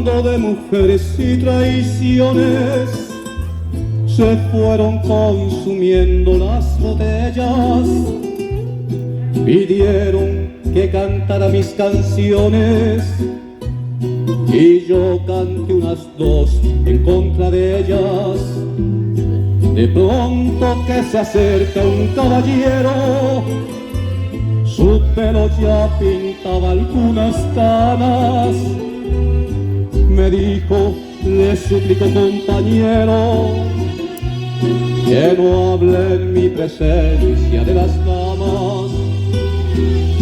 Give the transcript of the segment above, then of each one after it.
mundo de mujeres y traiciones se fueron consumiendo las botellas. Pidieron que cantara mis canciones y yo canté unas dos en contra de ellas. De pronto que se acerca un caballero, su pelo ya pintaba algunas canas. Me dijo, le suplico compañero, que no hable en mi presencia de las damas.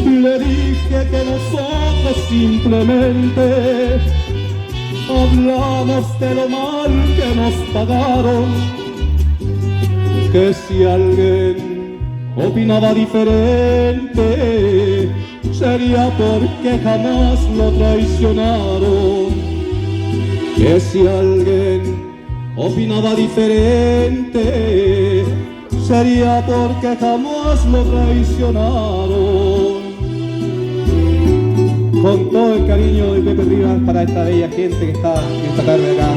Le dije que nosotros simplemente hablamos de lo mal que nos pagaron, que si alguien opinaba diferente sería porque jamás lo traicionaron, que si alguien opinaba diferente sería porque jamás lo traicionaron. Con todo el cariño de Pepe Rivas para esta bella gente que está esta tarde acá,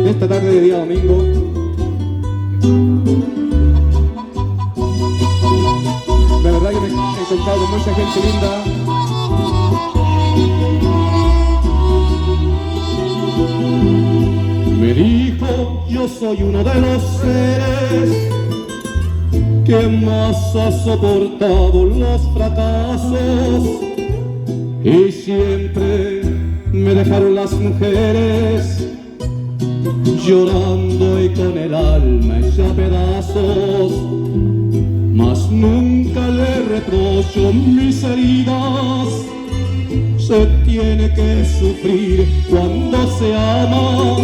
esta tarde de día domingo. La verdad que me he encontrado con mucha gente linda. Me dijo, yo soy uno de los seres que más ha soportado los fracasos, y siempre me dejaron las mujeres llorando y con el alma hecha a pedazos. Mas nunca le reprocho mis heridas, se tiene que sufrir cuando se ama.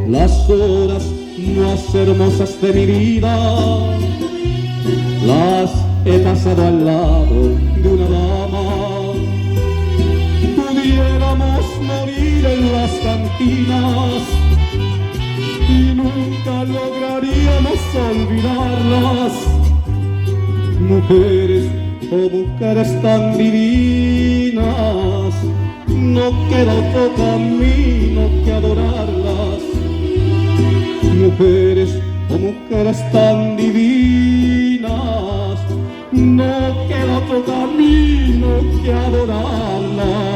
Las horas más hermosas de mi vida las he pasado al lado de una dama. Pudiéramos morir en las cantinas y nunca lograríamos olvidarlas. Mujeres, oh mujeres tan divinas, no queda otro camino que adorarlas. Mujeres, oh mujeres tan divinas, no queda otro camino que adorarlas.